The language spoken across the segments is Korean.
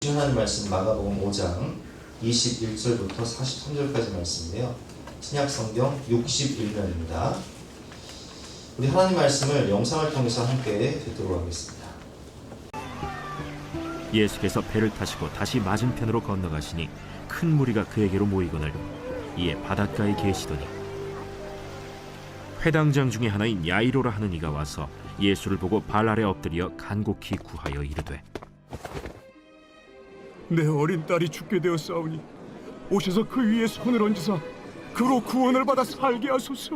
하나님 말씀 마가복음 5장 21절부터 43절까지 말씀인데요. 신약성경 61면입니다. 우리 하나님 말씀을 영상을 통해서 함께 듣도록 하겠습니다. 예수께서 배를 타시고 다시 맞은편으로 건너가시니 큰 무리가 그에게로 모이거늘 이에 바닷가에 계시더니 회당장 중에 하나인 야이로라 하는 이가 와서 예수를 보고 발 아래 엎드려 간곡히 구하여 이르되 내 어린 딸이 죽게 되었사오니 오셔서 그 위에 손을 얹으사 그로 구원을 받아 살게 하소서.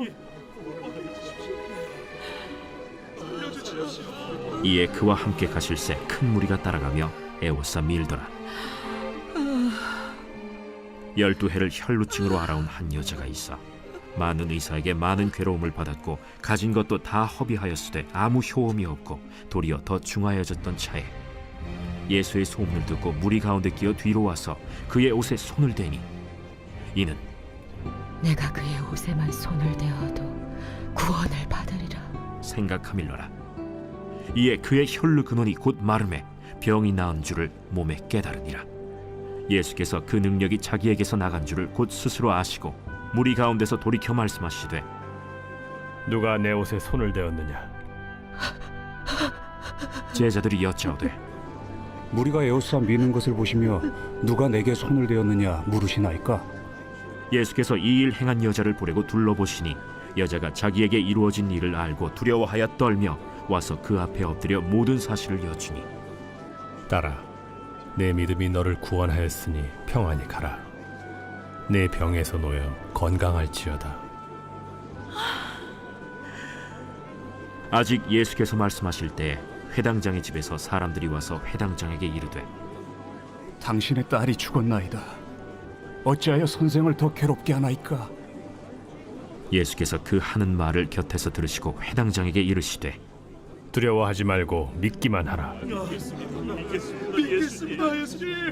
이에 그와 함께 가실새 큰 무리가 따라가며 애워싸 밀더라. 12해를 혈루증으로 앓아온 한 여자가 있어 많은 의사에게 많은 괴로움을 받았고 가진 것도 다 허비하였으되 아무 효험이 없고 도리어 더 중하여졌던 차에 예수의 소문을 듣고 무리 가운데 끼어 뒤로 와서 그의 옷에 손을 대니 이는 내가 그의 옷에만 손을 대어도 구원을 받으리라 생각하밀러라. 이에 그의 혈루 근원이 곧 마름에 병이 나은 줄을 몸에 깨달으니라. 예수께서 그 능력이 자기에게서 나간 줄을 곧 스스로 아시고 무리 가운데서 돌이켜 말씀하시되 누가 내 옷에 손을 대었느냐? 제자들이 여짜오되 무리가 에워싸 미는 것을 보시며 누가 내게 손을 대었느냐 물으시나이까? 예수께서 이 일 행한 여자를 보려고 둘러보시니 여자가 자기에게 이루어진 일을 알고 두려워하여 떨며 와서 그 앞에 엎드려 모든 사실을 여쭈니 딸아, 내 믿음이 너를 구원하였으니 평안히 가라. 내 병에서 놓여 건강할지어다. 아직 예수께서 말씀하실 때 회당장의 집에서 사람들이 와서 회당장에게 이르되 당신의 딸이 죽었나이다. 어찌하여 선생을 더 괴롭게 하나이까? 예수께서 그 하는 말을 곁에서 들으시고 회당장에게 이르시되 두려워하지 말고 믿기만 하라.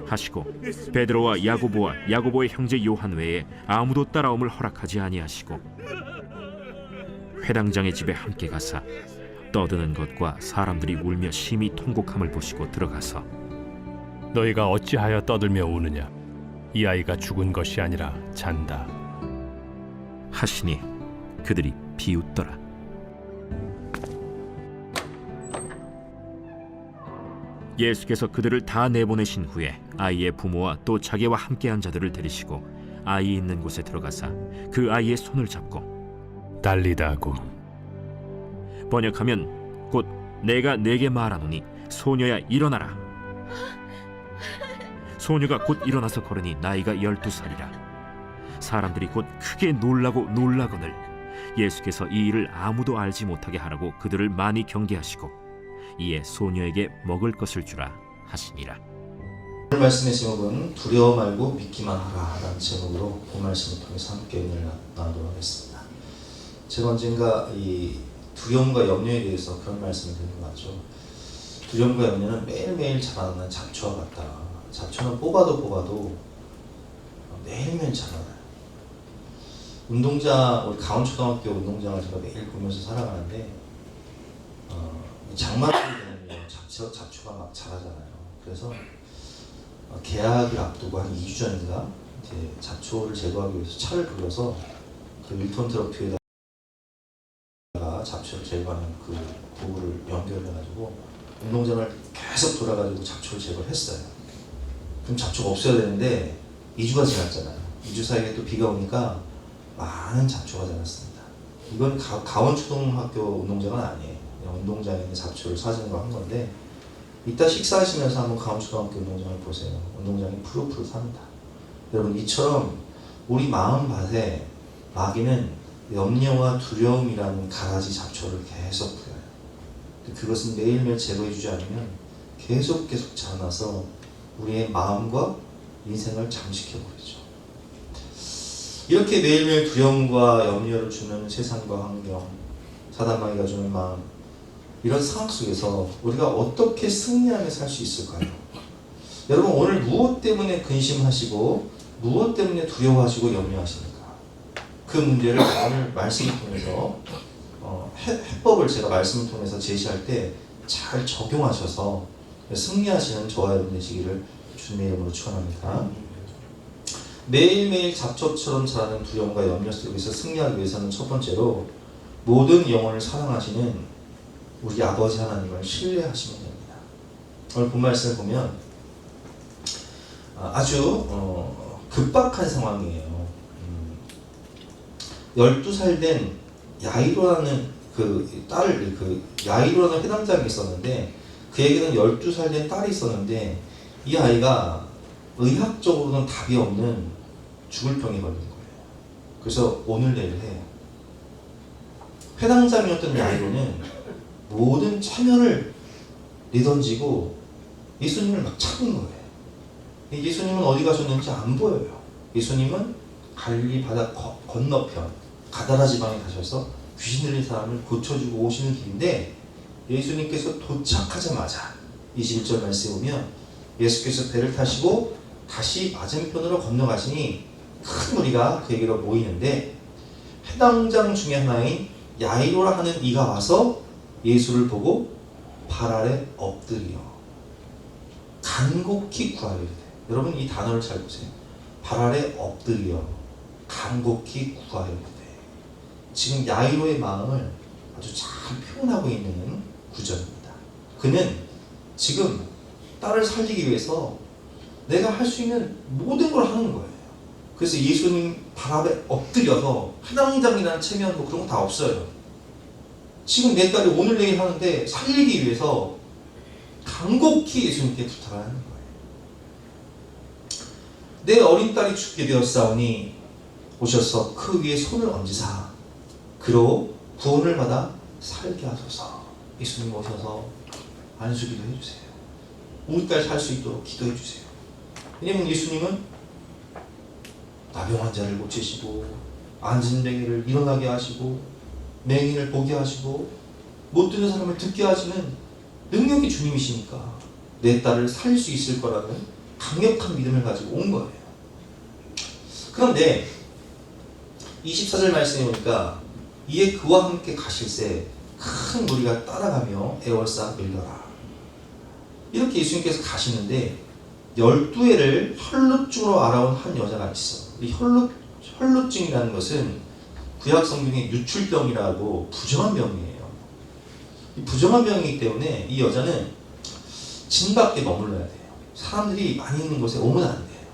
하시고 베드로와 야고보와 야고보의 형제 요한 외에 아무도 따라옴을 허락하지 아니하시고 회당장의 집에 함께 가사 떠드는 것과 사람들이 울며 심히 통곡함을 보시고 들어가서 너희가 어찌하여 떠들며 우느냐? 이 아이가 죽은 것이 아니라 잔다. 하시니 그들이 비웃더라. 예수께서 그들을 다 내보내신 후에 아이의 부모와 또 자기와 함께한 자들을 데리시고 아이 있는 곳에 들어가사 그 아이의 손을 잡고 달리다고 번역하면 곧 내가 네게 말하노니 소녀야 일어나라. 소녀가 곧 일어나서 걸으니 나이가 12살이라. 사람들이 곧 크게 놀라거늘 예수께서 이 일을 아무도 알지 못하게 하라고 그들을 많이 경계하시고 이에 소녀에게 먹을 것을 주라 하시니라. 오늘 말씀의 제목은 두려워 말고 믿기만 하라 라는 제목으로 그 말씀을 통해서 함께 은혜를 나누도록 하겠습니다. 제가 언젠가 이 두려움과 염려에 대해서 그런 말씀을 드린 것 같죠. 두려움과 염려는 매일매일 자라나는 잡초와 같다. 잡초는 뽑아도 매일매일 자라나요. 운동장, 우리 강원초등학교 운동장을 제가 매일 보면서 살아가는데 장마철이 되면 잡초가 막 자라잖아요. 그래서 개학을 앞두고 한 2주 전인가 이제 잡초를 제거하기 위해서 차를 불러서 그 1톤 트럭 뒤에다가 잡초를 제거하는 그 도구를 연결해가지고 운동장을 계속 돌아가지고 잡초를 제거를 했어요. 그럼 잡초가 없어야 되는데 2주가 지났잖아요. 2주 사이에 또 비가 오니까 많은 잡초가 자랐습니다. 이건 강원초등학교 운동장은 아니에요. 그냥 운동장에 있는 잡초를 사진으로 한 건데 이따 식사하시면서 한번 강원초등학교 운동장을 보세요. 운동장이 푸릇푸릇합니다. 여러분, 이처럼 우리 마음밭에 마귀는 염려와 두려움이라는 가라지 잡초를 계속 뿌려요. 그것은 매일매일 제거해주지 않으면 계속 자라나서 우리의 마음과 인생을 잠식해버리죠. 이렇게 매일매일 두려움과 염려를 주는 세상과 환경, 사단마귀가 주는 마음, 이런 상황 속에서 우리가 어떻게 승리하며 살 수 있을까요? 여러분, 오늘 무엇 때문에 근심하시고 무엇 때문에 두려워하시고 염려하십니까? 그 문제를 오늘 말씀을 통해서 해법을 제가 말씀을 통해서 제시할 때 잘 적용하셔서 승리하시는 저와 여러분 되시기를 주님의 이름으로 축원합니다. 매일매일 잡초처럼 자라는 두려움과 염려 속에서 승리하기 위해서는 첫 번째로 모든 영혼을 사랑하시는 우리 아버지 하나님을 신뢰하시면 됩니다. 오늘 본 말씀을 보면 아주 급박한 상황이에요. 12살 된 야이로라는 야이로라는 회당장이 있었는데, 그에게는 12살 된 딸이 있었는데 이 아이가 의학적으로는 답이 없는 죽을 병에 걸린 거예요. 그래서 오늘 내일 해요. 회당장이었던 야이로는 모든 체면을 내던지고 예수님을 막 찾는 거예요. 예수님은 어디 가셨는지 안 보여요. 예수님은 갈릴리 바다 건너편 가다라 지방에 가셔서 귀신 들린 사람을 고쳐주고 오시는 길인데, 예수님께서 도착하자마자 21절 말씀에 보면 예수께서 배를 타시고 다시 맞은편으로 건너가시니 큰 무리가 그에게로 모이는데, 회당장 중에 하나인 야이로라 하는 이가 와서 예수를 보고 발 아래 엎드려 간곡히 구하여 이르되, 여러분 이 단어를 잘 보세요. 발 아래 엎드려 간곡히 구하여 이르되. 지금 야이로의 마음을 아주 잘 표현하고 있는 구절입니다. 그는 지금 딸을 살리기 위해서 내가 할 수 있는 모든 걸 하는 거예요. 그래서 예수님 발 앞에 엎드려서 회당장이라는 체면 뭐 그런 거 다 없어요. 지금 내 딸이 오늘 내일 하는데 살리기 위해서 간곡히 예수님께 부탁을 하는 거예요. 내 어린 딸이 죽게 되었사오니 오셔서 그 위에 손을 얹으사 그로 구원을 받아 살게 하소서. 예수님 오셔서 안수기도 해주세요. 우리 딸 살 수 있도록 기도해 주세요. 왜냐면 예수님은 나병 환자를 고치시고 앉은 맹인을 일어나게 하시고 맹인을 보게 하시고 못 듣는 사람을 듣게 하시는 능력이 주님이시니까 내 딸을 살릴 수 있을 거라는 강력한 믿음을 가지고 온 거예요. 그런데 24절 말씀에 보니까 이에 그와 함께 가실새 큰 무리가 따라가며 애월싸 밀려라. 이렇게 예수님께서 가시는데 12해를 혈루증으로 알아온 한 여자가 있어. 이 혈루증이라는 것은 구약 성경의 유출병이라고 부정한 병이에요. 이 부정한 병이기 때문에 이 여자는 진 밖에 머물러야 돼요. 사람들이 많이 있는 곳에 오면 안 돼요.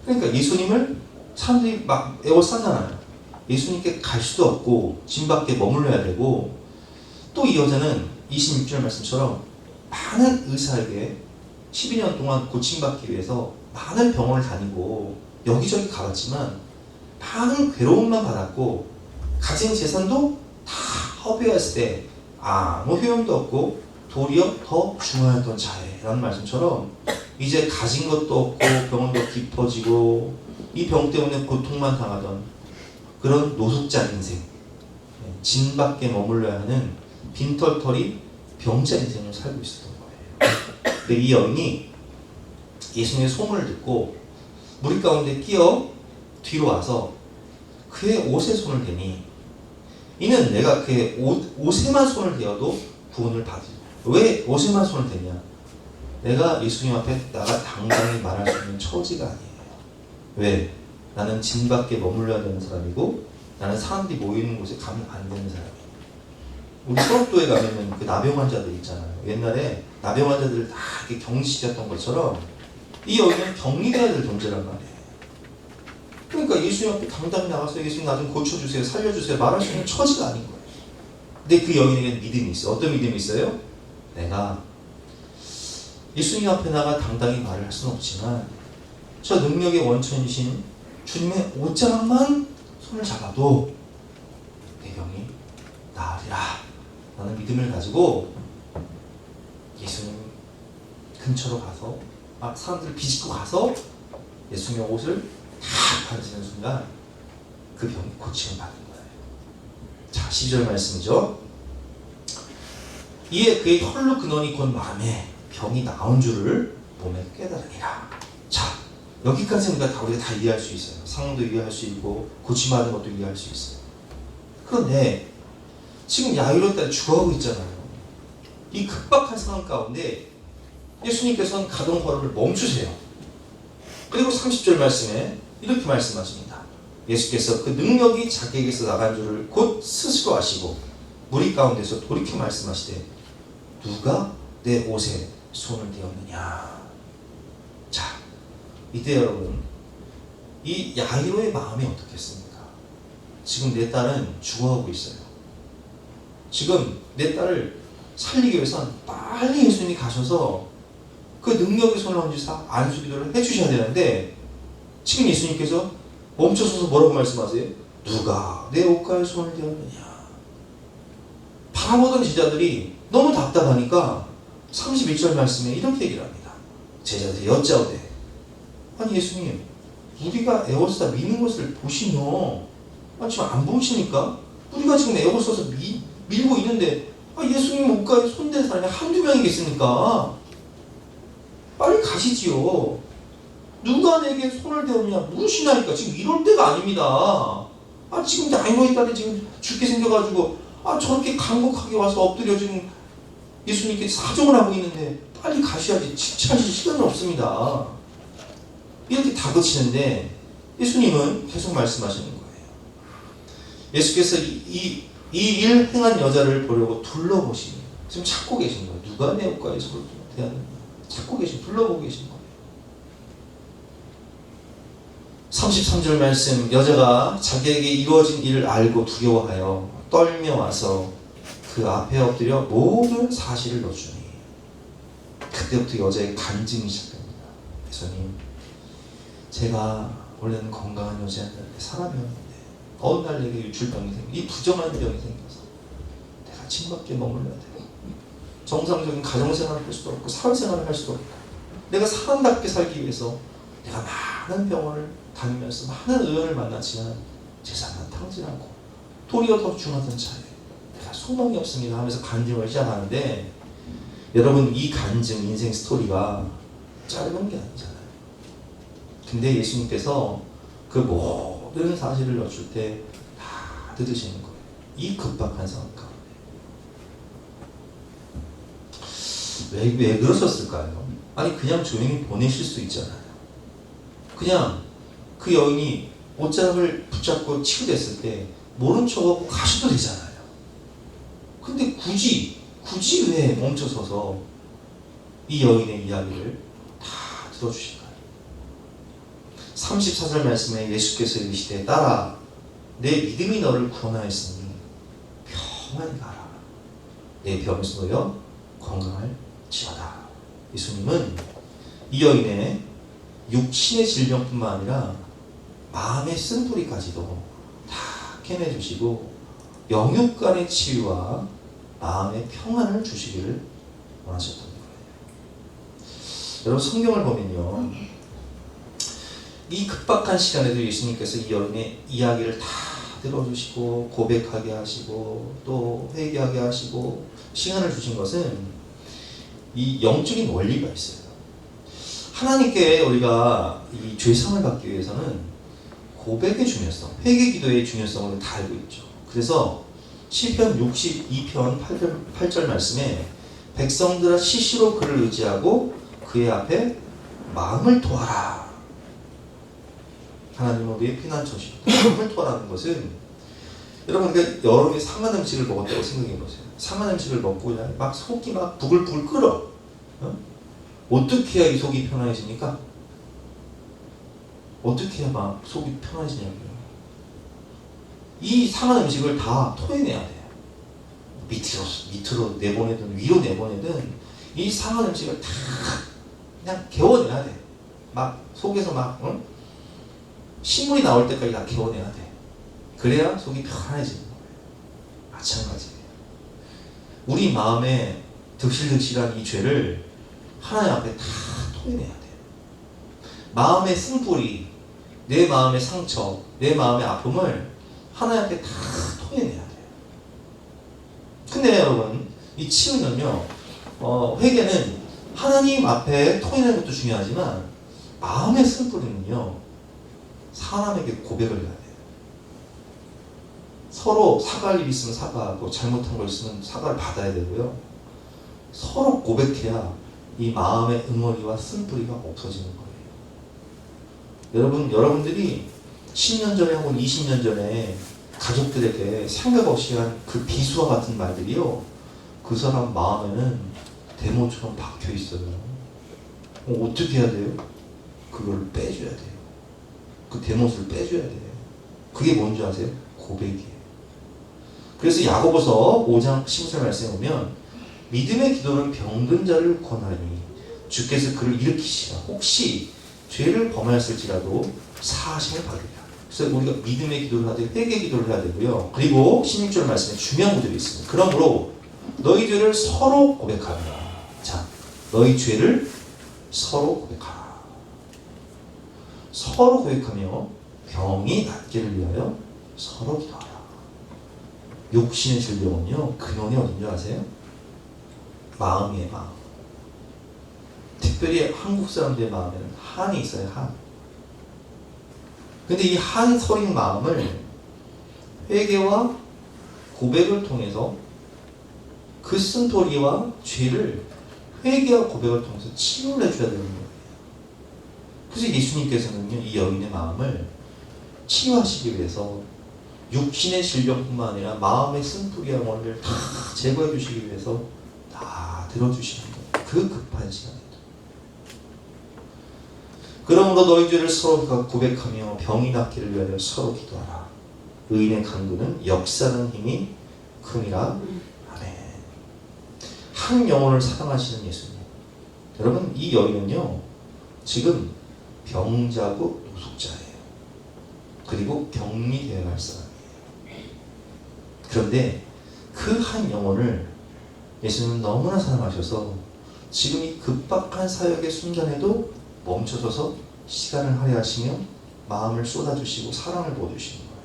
그러니까 예수님을 사람들이 막 애워싸잖아요. 예수님께 갈 수도 없고 진 밖에 머물러야 되고, 또 이 여자는 26절 말씀처럼 많은 의사에게 12년 동안 고침받기 위해서 많은 병원을 다니고 여기저기 가봤지만 많은 괴로움만 받았고 가진 재산도 다 허비했을 때 아무 효용도 없고 도리어 더 중요했던 자예라는 말씀처럼 이제 가진 것도 없고 병원도 깊어지고 이 병 때문에 고통만 당하던 그런 노숙자 인생, 진 밖에 머물러야 하는 빈털터리 병자 인생을 살고 있었던 거예요. 근데 이 여인이 예수님의 소문을 듣고 무리 가운데 끼어 뒤로 와서 그의 옷에 손을 대니 이는 내가 그의 옷에만 손을 대어도 구원을 받으리라. 왜 옷에만 손을 대냐? 내가 예수님 앞에 나가 당당히 말할 수 있는 처지가 아니에요. 왜? 나는 진 밖에 머물러야 되는 사람이고 나는 사람들이 모이는 곳에 가면 안 되는 사람이에요. 우리 서울도에 가면은 그 나병 환자들 있잖아요. 옛날에 나병 환자들을 다 이렇게 격리시켰던 것처럼 이 여인은 격리돼야 될 존재란 말이에요. 그러니까 예수님 앞에 당당히 나가서 예수님 나 좀 고쳐주세요, 살려주세요 말할 수 있는 처지가 아닌 거예요. 근데 그 여인에게는 믿음이 있어요. 어떤 믿음이 있어요? 내가 예수님 앞에 나가 당당히 말을 할 수는 없지만 저 능력의 원천이신 주님의 옷자락만 손을 잡아도 내 병이 나으리라 라는 믿음을 가지고 예수님 근처로 가서 사람들을 비집고 가서 예수님의 옷을 다 만지는 순간 그 병이 고침을 받은 거예요. 자, 12절 말씀이죠. 이에 그의 혈루 근원이 곧 마음에 병이 나온 줄을 몸에 깨달으니라. 자, 여기까지는 우리가 다 이해할 수 있어요. 상황도 이해할 수 있고 고침받은 것도 이해할 수 있어요. 그런데 지금 야이로 딸이 죽어가고 있잖아요. 이 급박한 상황 가운데 예수님께서는 가동 걸음을 멈추세요. 그리고 30절 말씀에 이렇게 말씀하십니다. 예수께서 그 능력이 자기에게서 나간 줄을 곧 스스로 아시고 무리 가운데서 돌이켜 말씀하시되 누가 내 옷에 손을 대었느냐. 자, 이때 여러분, 이 야이로의 마음이 어떻겠습니까? 지금 내 딸은 죽어가고 있어요. 지금 내 딸을 살리기 위해서는 빨리 예수님이 가셔서 그 능력의 손을 얹으사 안수 기도를 해주셔야 되는데, 지금 예수님께서 멈춰서서 뭐라고 말씀하세요? 누가 내 옷가에 손을 대었느냐. 바라보던 제자들이 너무 답답하니까 31절 말씀에 이렇게 얘기를 합니다. 제자들이 여짜오되, 아니 예수님, 우리가 에워싸 미는 것을 보시며 지금 안 보이십니까? 우리가 지금 에워싸서 밀고 있는데 예수님 옷가에 손댄 사람이 한두 명이겠습니까? 빨리 가시지요. 누가 내게 손을 대었냐 물으시나니까. 지금 이럴 때가 아닙니다. 지금 야이로의 딸이 지금 죽게 생겨가지고 저렇게 간곡하게 와서 엎드려 지금 예수님께 사정을 하고 있는데 빨리 가셔야지. 지체하실 시간이 없습니다. 이렇게 다그치는데 예수님은 계속 말씀하시는 거예요. 예수께서 이 일 행한 여자를 보려고 둘러보시니 지금 찾고 계신 거예요. 누가 내 옷가에 손을 대었느냐 찾고 둘러보고 계신 거예요. 33절 말씀, 여자가 자기에게 이루어진 일을 알고 두려워하여 떨며 와서 그 앞에 엎드려 모든 사실을 넣어주니 그때부터 여자의 간증이 시작됩니다. 예수님, 제가 원래는 건강한 여자였는데 사람이었는데 어느 날 내게 유출병이 생겨, 이 부정한 병이 생겨서 내가 집 밖에 머물러야 되고 정상적인 가정생활을 할 수도 없고 사회생활을 할 수도 없고 내가 사람답게 살기 위해서 내가 많은 병원을 다니면서 많은 의원을 만났지만 재산만 탕진하고 도리어 더 중하던 차에 내가 소망이 없습니다 하면서 간증을 시작하는데, 여러분 이 간증 인생 스토리가 짧은 게 아니잖아요. 근데 예수님께서 그 모든 사실을 여쭐 때 다 들으시는 거예요. 이 급박한 상황 가운데. 왜 그러셨을까요? 그냥 조용히 보내실 수 있잖아요. 그냥 그 여인이 옷장을 붙잡고 치유됐을 때 모른 척하고 가셔도 되잖아요. 근데 굳이 왜 멈춰서서 이 여인의 이야기를 다 들어주실까요? 34절 말씀에 예수께서 이르시되 딸아, 내 믿음이 너를 구원하였으니 평안히 가라. 내 병에서 놓여 건강할지어다. 예수님은 이 여인의 육신의 질병뿐만 아니라 마음의 쓴뿌리까지도 다 깨내주시고 영육간의 치유와 마음의 평안을 주시기를 원하셨던 거예요. 여러분 성경을 보면요, 이 급박한 시간에도 예수님께서 이 여인의 이야기를 다 들어주시고 고백하게 하시고 또 회개하게 하시고 시간을 주신 것은 이 영적인 원리가 있어요. 하나님께 우리가 이 죄상을 받기 위해서는 고백의 중요성, 회개 기도의 중요성을 다 알고 있죠. 그래서 시편 62편 8절 말씀에 백성들아 시시로 그를 의지하고 그의 앞에 마음을 토하라. 하나님은 우리의 피난처시고 마음을 토하라는 것은, 여러분 여름에 상한 음식을 먹었다고 생각해 보세요. 상한 음식을 먹고 그냥 막 속이 막 부글부글 끓어. 어떻게 해야 이 속이 편안해집니까? 어떻게 해야 막 속이 편안해지냐고요. 이 상한 음식을 다 토해내야 돼요. 밑으로 내보내든 위로 내보내든 이 상한 음식을 다 그냥 개워내야 돼. 막 속에서 막 신물이 나올 때까지 다 개워내야 돼. 그래야 속이 편안해지는 거예요. 마찬가지예요. 우리 마음에 득실득실한 이 죄를 하나님 앞에 다 토해내야 돼요. 마음의 쓴뿌리, 내 마음의 상처, 내 마음의 아픔을 하나님 앞에 다 토해내야 돼요. 근데 여러분, 이 치유는요, 회개는 하나님 앞에 토해내는 것도 중요하지만 마음의 쓴뿌리는요, 사람에게 고백을 해야 돼요. 서로 사과할 일 있으면 사과하고 잘못한 거 있으면 사과를 받아야 되고요. 서로 고백해야 이 마음의 응어리와 쓴뿌리가 없어지는 거예요. 여러분들이 10년 전에 혹은 20년 전에 가족들에게 생각 없이 한 그 비수와 같은 말들이요, 그 사람 마음에는 대모처럼 박혀 있어요. 어떻게 해야 돼요? 그걸 빼줘야 돼요. 그 대못을 빼줘야 돼요. 그게 뭔지 아세요? 고백이에요. 그래서 야고보서 5장 15절 말씀에 보면 믿음의 기도는 병든 자를 권하니 주께서 그를 일으키시라. 혹시 죄를 범하였을지라도 사하심을 받으리라. 그래서 우리가 믿음의 기도를 하되 회개 기도를 해야 되고요. 그리고 16절 말씀에 중요한 구절이 있습니다. 그러므로 너희 죄를 서로 고백하라. 자, 너희 죄를 서로 고백하라. 서로 고백하며 병이 낫기를 위하여 서로 기도하라. 욕심의 질병은요, 근원이 어딘지 아세요? 마음이에요, 마음. 특별히 한국 사람들의 마음에는 한이 있어요, 한. 근데 이 한 서린 마음을 회개와 고백을 통해서 그 쓴소리와 죄를 회개와 고백을 통해서 치유를 해줘야 되는 거예요. 그래서 예수님께서는요, 이 여인의 마음을 치유하시기 위해서 육신의 질병뿐만 아니라 마음의 쓴뿌리와 원을 다 제거해 주시기 위해서 다 들어주시는 거예요. 그 급한 시간에도. 그러므로 너희 죄를 서로 고백하며 병이 낫기를 위하여 서로 기도하라. 의인의 간구는 역사하는 힘이 큼이라. 아멘. 한 영혼을 사랑하시는 예수님. 여러분, 이 여인은요, 지금 병자고 노숙자예요. 그리고 격리되어야 할 사람이에요. 그런데 그 한 영혼을 예수님은 너무나 사랑하셔서 지금 이 급박한 사역의 순간에도 멈춰서서 시간을 할애하시며 마음을 쏟아주시고 사랑을 부어주시는 거예요.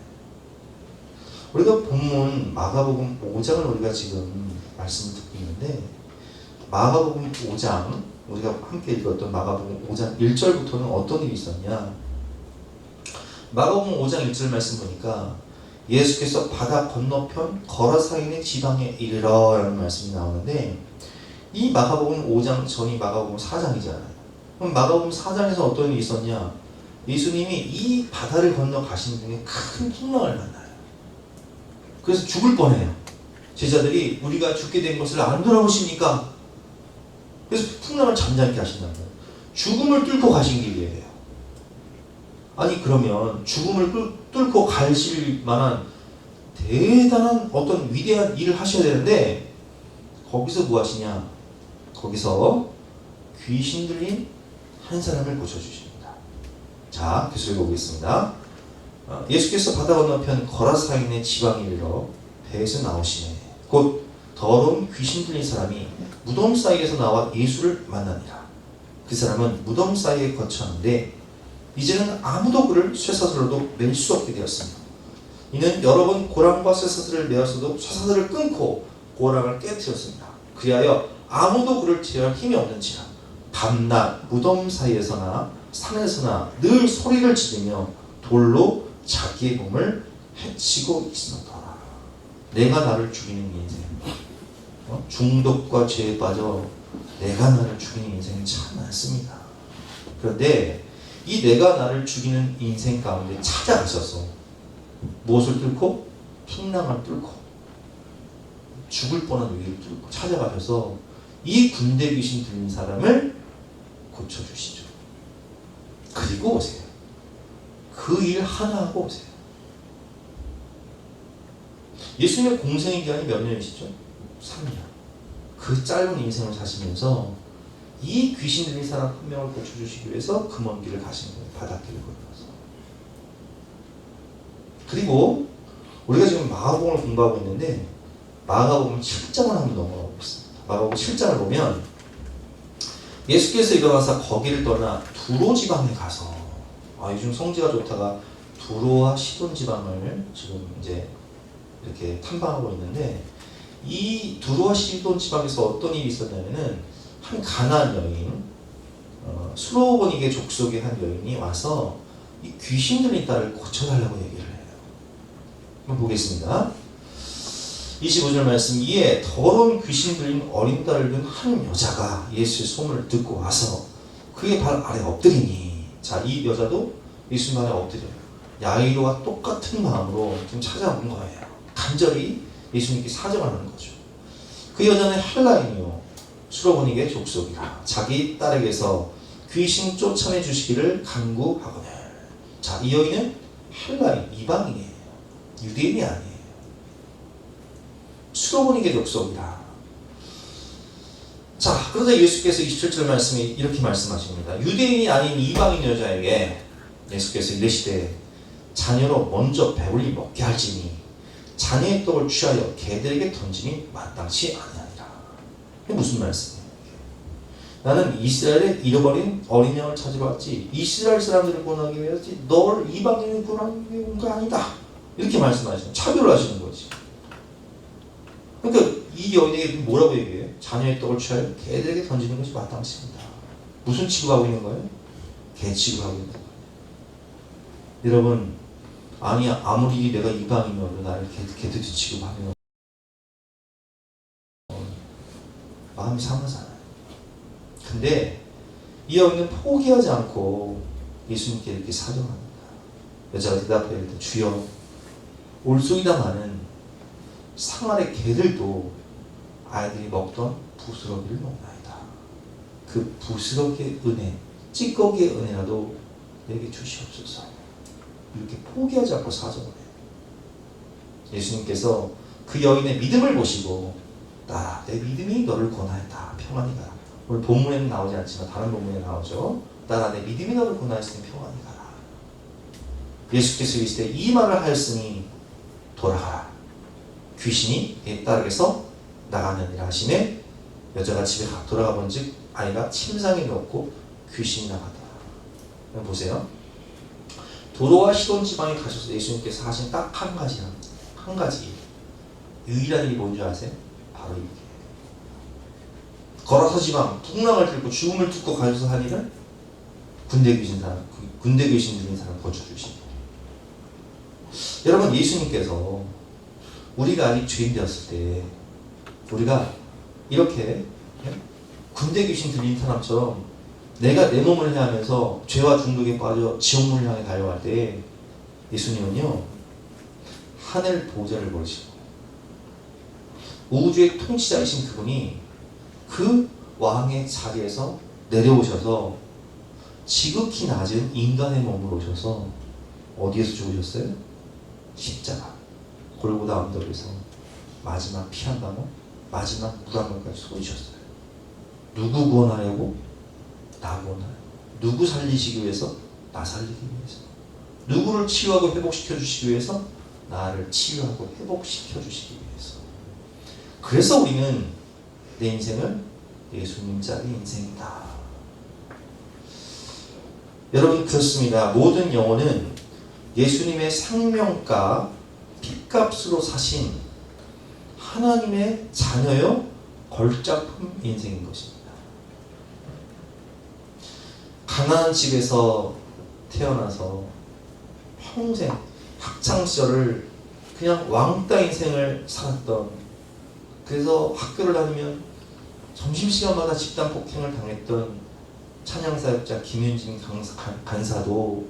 우리가 본문 마가복음 5장을 우리가 지금 말씀을 듣고 있는데, 마가복음 5장, 우리가 함께 읽었던 마가복음 5장 1절부터는 어떤 일이 있었냐. 마가복음 5장 1절 말씀 보니까 예수께서 바다 건너편 거라사인의 지방에 이르러 라는 말씀이 나오는데, 이 마가복음 5장 전이 마가복음 4장이잖아요. 그럼 마가복음 4장에서 어떤 일이 있었냐. 예수님이 이 바다를 건너 가시는 중에 큰 풍랑을 만나요. 그래서 죽을 뻔해요. 제자들이 우리가 죽게 된 것을 안 돌아보십니까? 그래서 풍랑을 잠잠케 하신다는 거예요. 죽음을 뚫고 가신 길이에요. 아니, 그러면 죽음을 뚫고 가실 만한 대단한 어떤 위대한 일을 하셔야 되는데, 거기서 뭐 하시냐? 거기서 귀신 들린 한 사람을 고쳐주십니다. 자, 계속 읽어보겠습니다. 예수께서 바다 건너편 거라사인의 지방에 이르러 배에서 나오시네. 곧 더러운 귀신 들린 사람이 무덤 사이에서 나와 예수를 만나니라. 그 사람은 무덤 사이에 거처하는데 이제는 아무도 그를 쇠사슬로도 맬 수 없게 되었습니다. 이는 여러 번 고랑과 쇠사슬을 메었어도 쇠사슬을 끊고 고랑을 깨뜨렸습니다. 그리하여 아무도 그를 제어할 힘이 없는지라 밤낮 무덤 사이에서나 산에서나 늘 소리를 지르며 돌로 자기의 몸을 해치고 있었더라. 내가 나를 죽이는 인생, 중독과 죄에 빠져 내가 나를 죽이는 인생이 참 많습니다. 그런데 이 내가 나를 죽이는 인생 가운데 찾아가셔서 무엇을 뚫고? 풍랑을 뚫고 죽을 뻔한 위기를 뚫고 찾아가셔서 이 군대 귀신 들린 사람을 고쳐주시죠. 그리고 오세요. 그 일 하나 하고 오세요. 예수님의 공생의 기간이 몇 년이시죠? 3년. 그 짧은 인생을 사시면서 이 귀신 들린 사람 한 명을 고쳐주시기 위해서 그 먼 길을 가신 거예요. 바닷길을 걸어서. 그리고 우리가 지금 마가복음을 공부하고 있는데 마가복음 7장을 한번 넘어가 보겠습니다. 마가복음 7장을 보면 예수께서 일어나서 거기를 떠나 두로 지방에 가서, 요즘 성지가 좋다가 두로와 시돈 지방을 지금 이제 이렇게 탐방하고 있는데, 이 두로와 시돈 지방에서 어떤 일이 있었냐면은 한 가나안 여인, 수로보니게 족속의 한 여인이 와서 이 귀신 들린 딸을 고쳐달라고 얘기를 해요. 한번 보겠습니다. 25절 말씀, 이에 더러운 귀신 들린 어린 딸을 둔 한 여자가 예수의 소문을 듣고 와서 그의 발 아래 엎드리니, 자, 이 여자도 예수님 발에 엎드려요. 야이로와 똑같은 마음으로 지금 찾아온 거예요. 간절히 예수님께 사정하는 거죠. 그 여자는 헬라인이요 수로보닉의 족속이라 자기 딸에게서 귀신 쫓아내 주시기를 간구하거늘. 자, 이 여인은 헬라인, 이방인이에요. 유대인이 아니에요. 수로보닉의 족속이라. 자, 그러자 예수께서 27절 말씀이 이렇게 말씀하십니다. 유대인이 아닌 이방인 여자에게 예수께서 이르시되 자녀로 먼저 배불리 먹게 할지니 자녀의 떡을 취하여 개들에게 던짐이 마땅치 아니하니라. 이게 무슨 말씀이에요? 나는 이스라엘에 잃어버린 어린 양을 찾으러 왔지 이스라엘 사람들을 구원하기 위해서지 널 이방인을 구원하기 위해 온 거 아니다. 이렇게 말씀하시는, 차별하시는 거지. 그러니까 이 여인에게 뭐라고 얘기해요? 자녀의 떡을 취하여 개들에게 던지는 것이 마땅치입니다. 무슨 취급하고 있는 거예요? 개 취급하고 있는 거예요. 여러분, 아니 아무리 내가 이방인이어도 나를 개들 취급하면 마음이 상하잖아요. 근데 이 여인은 포기하지 않고 예수님께 이렇게 사정합니다. 여자가 대답해 이르되 주여 올소이다마는 상 아래 개들도 아이들이 먹던 부스러기를 먹나이다. 그 부스러기의 은혜, 찌꺼기의 은혜라도 내게 주시옵소서. 이렇게 포기하지 않고 사정을 해요. 예수님께서 그 여인의 믿음을 보시고 딸아, 내 믿음이 너를 권하였다. 평안히 가라. 오늘 본문에는 나오지 않지만 다른 본문에 나오죠. 딸아, 내 믿음이 너를 권하였으니 평안히 가라. 예수께서 이르시되 이 말을 하였으니 돌아가라. 귀신이 내 딸에게서 나가느니라 하시매 여자가 집에 돌아가 본즉 아이가 침상에 누웠고 귀신이 나가더라. 보세요. 도로와 시돈 지방에 가셔서 예수님께서 하신 딱 한 가지 유일한 일이 뭔지 아세요? 바로 이게. 거라사 지방 풍랑을 들고 죽음을 뚫고 가셔서 한 일은 군대 귀신 들린 사람 고쳐주시고. 여러분, 예수님께서 우리가 아직 죄인 되었을 때 우리가 이렇게 군대 귀신 들린 사람처럼 내가 내 몸을 해하면서 죄와 중독에 빠져 지옥문을 향해 달려갈 때 예수님은요 하늘 보좌를 버리시고 우주의 통치자이신 그분이 그 왕의 자리에서 내려오셔서 지극히 낮은 인간의 몸으로 오셔서 어디에서 죽으셨어요? 십자가 골고다 언덕에서 마지막 피 한 방울, 마지막 물 한 방울까지 쏟으셨어요. 누구 구원하려고? 나 구원하려고. 누구 살리시기 위해서? 나 살리기 위해서. 누구를 치유하고 회복시켜 주시기 위해서? 나를 치유하고 회복시켜 주시기 위해서. 그래서 우리는 내 인생을 예수님 자리 인생이다. 여러분, 그렇습니다. 모든 영혼은 예수님의 생명가 핏값으로 사신 하나님의 자녀요 걸작품 인생인 것입니다. 가난한 집에서 태어나서 평생 학창시절을 그냥 왕따 인생을 살았던, 그래서 학교를 다니면 점심시간마다 집단 폭행을 당했던 찬양사역자 김윤진 간사도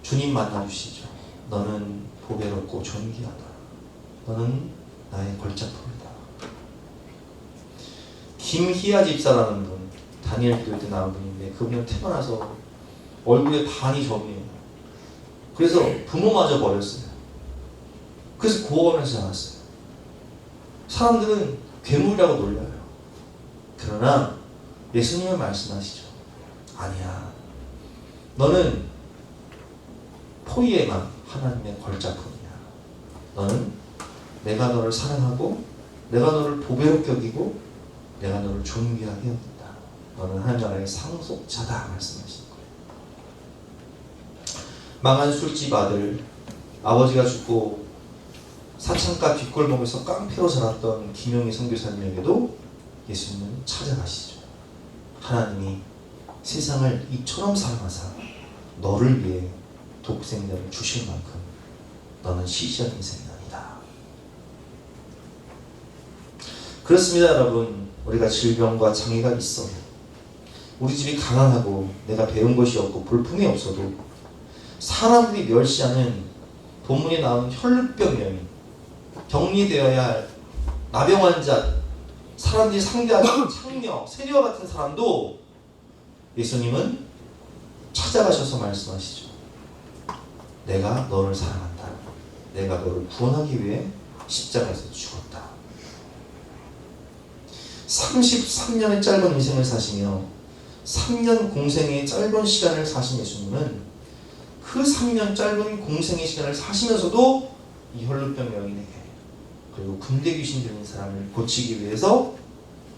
주님 만나주시죠. 너는 보배롭고 존귀하다. 너는 나의 걸작품이다. 김희아 집사라는 분, 다니엘 기도에 나온 분인데 그분은 태어나서 얼굴에 반이 점이에요. 그래서 부모마저 버렸어요. 그래서 고아원에서 자랐어요. 사람들은 괴물이라고 놀려요. 그러나 예수님은 말씀하시죠. 아니야. 너는 포이에만 하나님의 걸작품이야. 너는 내가 너를 사랑하고 내가 너를 보배롭게 여기고 내가 너를 존귀하게 여긴다. 너는 하나님 나라의 상속자다 말씀하시는 거예요. 망한 술집 아들, 아버지가 죽고 사창가 뒷골목에서 깡패로 자랐던 김용희 선교사님에게도 예수님은 찾아가시죠. 하나님이 세상을 이처럼 사랑하사 너를 위해 독생자를 주실 만큼 너는 시시한 인생이 아니다. 그렇습니다, 여러분. 우리가 질병과 장애가 있어. 우리 집이 가난하고 내가 배운 것이 없고 볼품이 없어도 사람들이 멸시하는 본문에 나오는 혈루병 여인, 격리되어야 할 나병 환자, 사람들이 상대하는 창녀, 세리와 같은 사람도 예수님은 찾아가셔서 말씀하시죠. 내가 너를 사랑한다. 내가 너를 구원하기 위해 십자가에서 죽었다. 33년의 짧은 인생을 사시며 3년 공생의 짧은 시간을 사신 예수님은 그 3년 짧은 공생의 시간을 사시면서도 이 혈루병 여인에게 그리고 군대 귀신 들린 사람을 고치기 위해서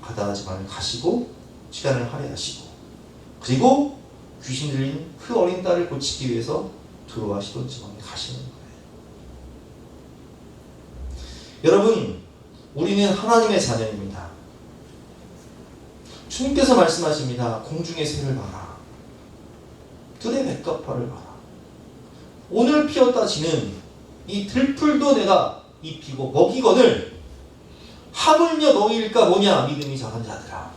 바다 지방을 가시고 시간을 할애하시고 그리고 귀신 들린 그 어린 딸을 고치기 위해서 두로와 시돈 지방에 가시는 거예요. 여러분, 우리는 하나님의 자녀입니다. 주님께서 말씀하십니다. 공중의 새를 봐라. 들의 백합화를 봐라. 오늘 피었다 지는 이 들풀도 내가 입히고 먹이거늘 하물며 너희일까 뭐냐 믿음이 작은 자들아.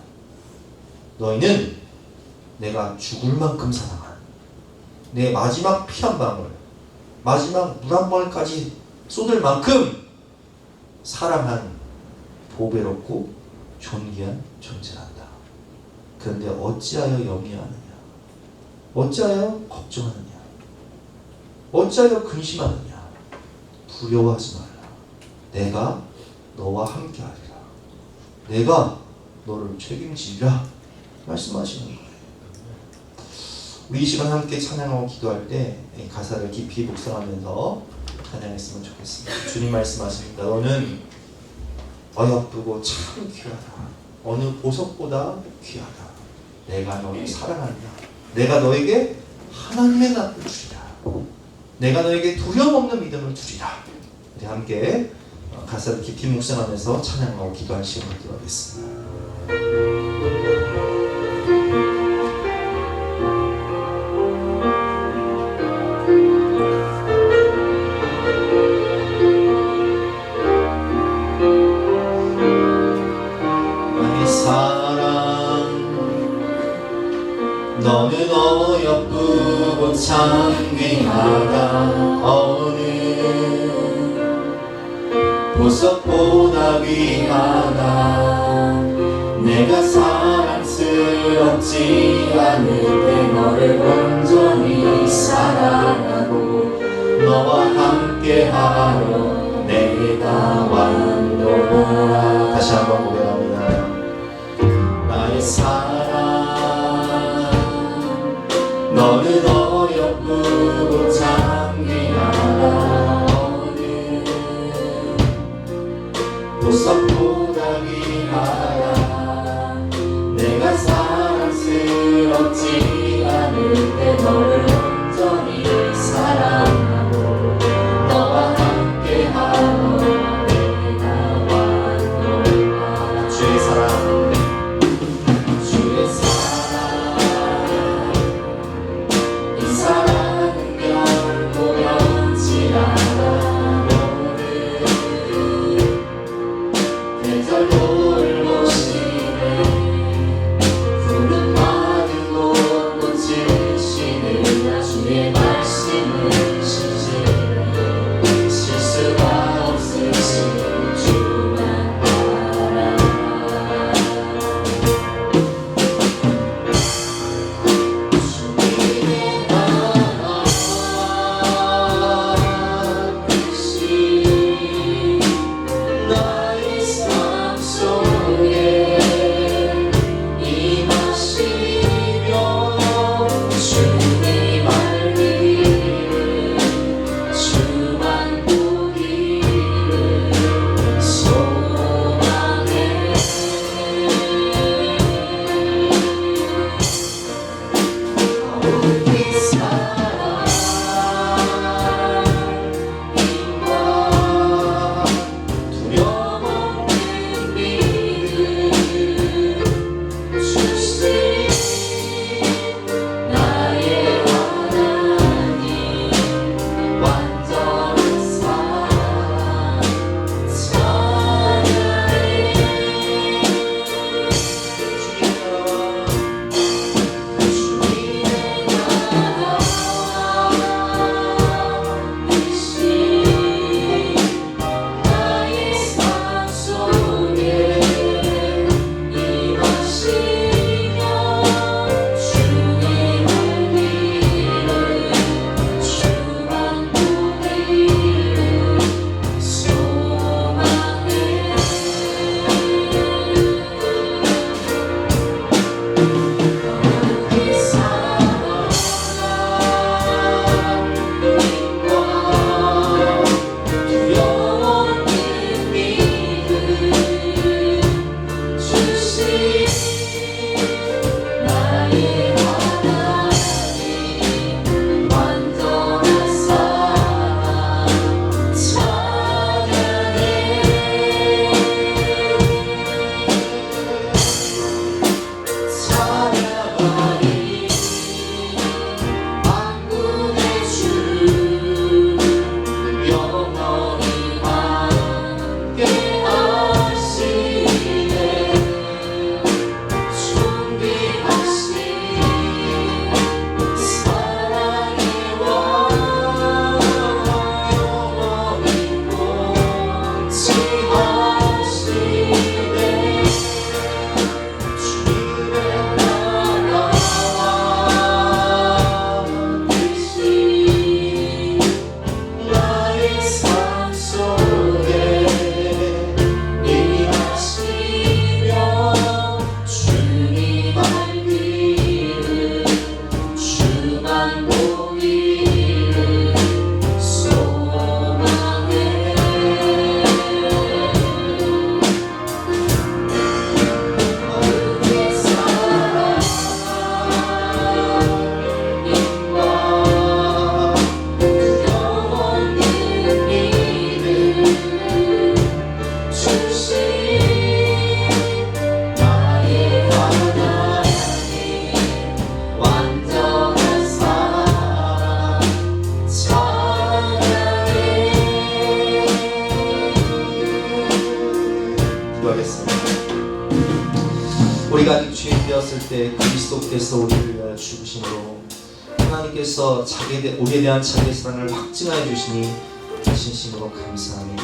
너희는 내가 죽을 만큼 사랑한 내 마지막 피 한 방울, 마지막 물 한 방울까지 쏟을 만큼 사랑한 보배롭고 존귀한 존재란다. 그런데 어찌하여 염려하느냐? 어찌하여 걱정하느냐? 어찌하여 근심하느냐? 두려워하지 말라. 내가 너와 함께하리라. 내가 너를 책임지리라 말씀하시는 거예요. 우리 이 시간 함께 찬양하고 기도할 때 가사를 깊이 묵상하면서 찬양했으면 좋겠습니다. 주님 말씀하십니다. 너는 어여쁘고 참 귀하다. 어느 보석보다 귀하다. 내가 너를 사랑한다. 내가 너에게 하나님의 낯을 주리라. 내가 너에게 두려움 없는 믿음을 주리라. 우리 함께 가사를 깊이 묵상하면서 찬양하고 기도할 시간을 갖도록 하겠습니다. 너는 어여쁘고 참 귀하다. 어느 보석보다 귀하다. 내가 사랑스럽지 않은데 너를 온전히 사랑하고 너와 함께하러 내가 왔노라. 다시 한번 고백합니다. 나의 사랑 너는 어렵고 참 귀하다. 어느 보석보다 귀하다. 내가 사랑스럽지 않을 때 너를 온전히 사랑하고 너와 함께하러 내가 왔노라. 주의 사랑 주의 사랑 사랑은 결코 변치 않아. 너는 계절 돌보시네. 푸른 마른 곳꽃을 심으나 주의 말씀을 지키네. 실수가 없으신 주만 바라. 주님 알리 영원한 보기를 소망해 어둠에 살아가 빛과 영원한 빛을 주신 나의 하나님 완전한 사랑 찬양해 기도하겠습니다. 우리가 아직 주인되었을 때 그리스도께서 우리를 위하여 죽으심으로 하나님께서 우리에 대한 자기의 사랑을 확증하여 주시니 진심으로 감사합니다.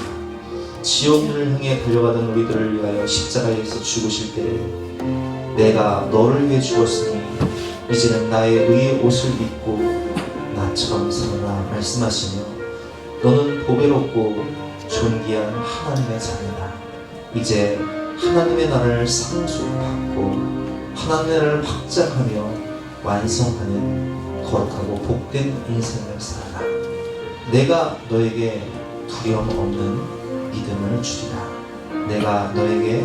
지옥문을 향해 달려가던 우리들을 위하여 십자가에서 죽으실 때 내가 너를 위해 죽었으니 이제는 나의 의의 옷을 입고 나처럼 살아라 말씀하시며 너는 보배롭고 존귀한 하나님의 자녀다. 이제 하나님의 나라를 상속받고 하나님의 나라를 확장하며 완성하는 거룩하고 복된 인생을 살아라. 내가 너에게 두려움 없는 믿음을 주리라. 내가 너에게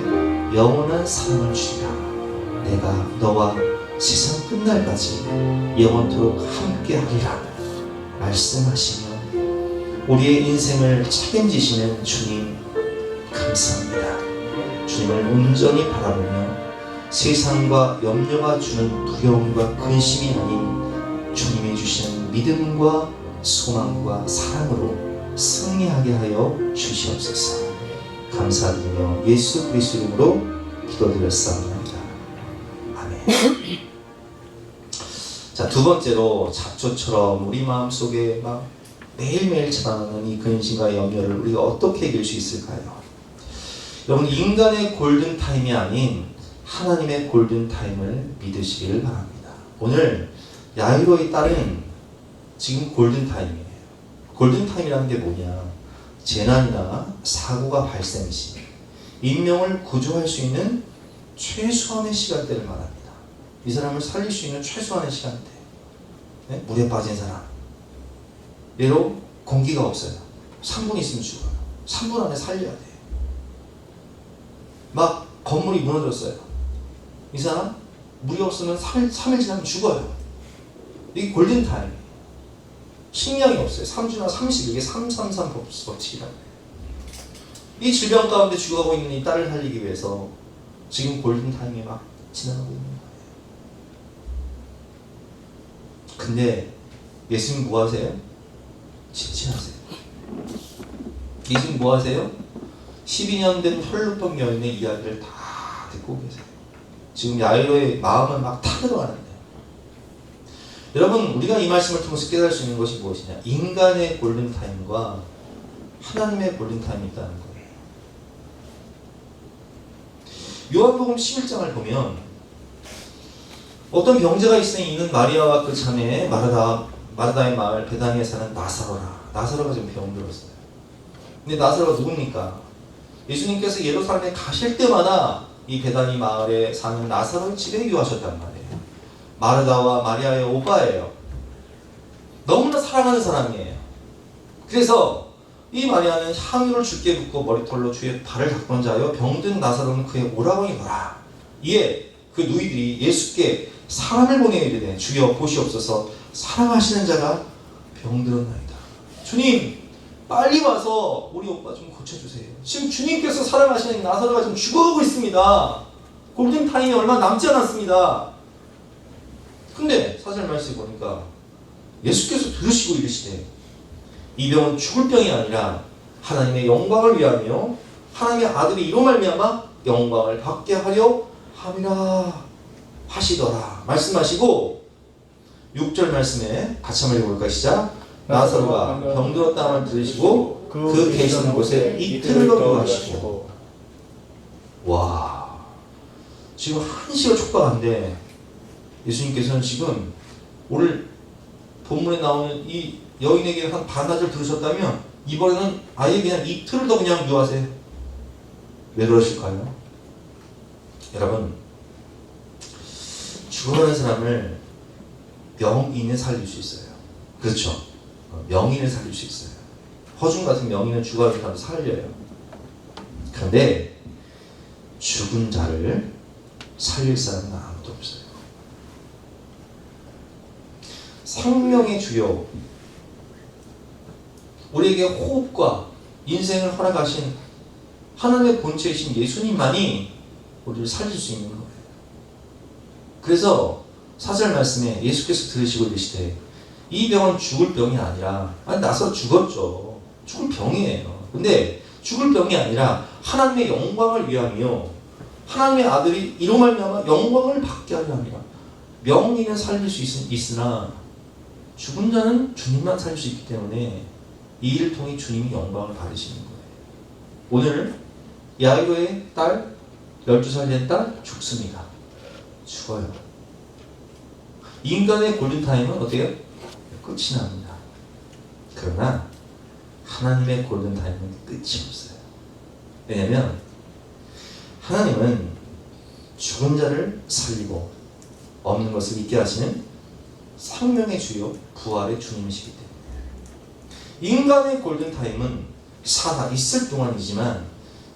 영원한 사랑을 주리라. 내가 너와 세상 끝날까지 영원토록 함께하리라 말씀하시며 우리의 인생을 책임지시는 주님 감사합니다. 주님을 온전히 바라보며 세상과 염려가 주는 두려움과 근심이 아닌 주님이 주시는 믿음과 소망과 사랑으로 승리하게 하여 주시옵소서. 감사드리며 예수 그리스도 이름으로 기도드렸사옵나이다. 아멘. 자, 두 번째로 잡초처럼 우리 마음속에 막 매일매일 자라나는 이 근심과 염려를 우리가 어떻게 이길 수 있을까요? 여러분, 인간의 골든타임이 아닌 하나님의 골든타임을 믿으시기를 바랍니다. 오늘 야이로의 딸은 지금 골든타임이에요. 골든타임이라는 게 뭐냐? 재난이나 사고가 발생 시 인명을 구조할 수 있는 최소한의 시간대를 말합니다. 이 사람을 살릴 수 있는 최소한의 시간대. 네? 물에 빠진 사람. 예로 공기가 없어요. 3분 있으면 죽어요. 3분 안에 살려야 돼요. 막 건물이 무너졌어요. 이 사람 물이 없으면 3일 지나면 죽어요. 이게 골든타임이에요. 식량이 없어요. 3주나 30일. 이게 333 법칙이라고 해요. 이 질병 가운데 죽어가고 있는 이 딸을 살리기 위해서 지금 골든타임이 막 지나가고 있는 거예요. 근데 예수님 뭐 하세요? 지체하세요. 예수님 뭐 하세요? 12년 된 혈루병 여인의 이야기를 다 듣고 계세요. 지금 야이로의 마음은 막 타들어가는데 여러분, 우리가 이 말씀을 통해서 깨달을 수 있는 것이 무엇이냐? 인간의 골든타임과 하나님의 골든타임이 있다는 거예요. 요한복음 11장을 보면 어떤 병자가 있으니 이는 마리아와 그 자매 마르다의 마을 베다니에 사는 나사로라. 나사로가 지금 병들었어요. 근데 나사로가 누굽니까? 예수님께서 예루살렘에 가실 때마다 이 베다니 마을에 사는 나사로의 집에 유하셨단 말이에요. 마르다와 마리아의 오빠예요. 너무나 사랑하는 사람이에요. 그래서 이 마리아는 향유를 주께 붓고 머리털로 주의 발을 닦던 자여 병든 나사로는 그의 오라버니더라. 이에 그 누이들이 예수께 사람을 보내 이르되 주여 보시옵소서 사랑하시는 자가 병들었나이다. 주님 빨리 와서 우리 오빠 좀 고쳐주세요. 지금 주님께서 사랑하시는 나사로가 지금 죽어가고 있습니다. 골든타임이 얼마 남지 않았습니다. 근데 사절 말씀에 보니까 예수께서 들으시고 이르시되 이 병은 죽을 병이 아니라 하나님의 영광을 위하며 하나님의 아들이 이로 말미암아 영광을 받게 하려 함이라 하시더라 말씀하시고 6절 말씀에 같이 한번 읽어볼까요? 시작. 나사로가 병들었다함을 들으시고 그 계시는 곳에 이틀을 거주하시고. 와, 지금 한시가 촉박한데 예수님께서는 지금 오늘 본문에 나오는 이 여인에게 한 반나절 들으셨다면 이번에는 아예 그냥 이틀을 더 그냥 유하세요. 왜 그러실까요? 여러분, 죽어가는 사람을 명인을 살릴 수 있어요. 그렇죠? 명인을 살릴 수 있어요. 허중 같은 명인은 죽어가지고 사람 살려요. 그런데 죽은 자를 살릴 사람은 아무도 없어요. 생명의 주요, 우리에게 호흡과 인생을 허락하신 하나님의 본체이신 예수님만이 우리를 살릴 수 있는 거예요. 그래서 사절 말씀에 예수께서 들으시고 이르시되 이 병은 죽을 병이 아니라, 아니 나서 죽었죠. 죽을 병이에요. 근데 죽을 병이 아니라 하나님의 영광을 위함이요, 하나님의 아들이 이로 말미암아 영광을 받게 하려 함이라. 명인은 살릴 수 있으나 죽은 자는 주님만 살릴 수 있기 때문에 이 일을 통해 주님이 영광을 받으시는 거예요. 오늘 야이로의 딸, 12살 된 딸 죽습니다. 죽어요. 인간의 골든타임은 어때요? 끝이 납니다. 그러나 하나님의 골든타임은 끝이 없어요. 왜냐하면 하나님은 죽은 자를 살리고 없는 것을 있게 하시는 생명의 주요 부활의 주님이시기 때문에 인간의 골든타임은 살아 있을 동안이지만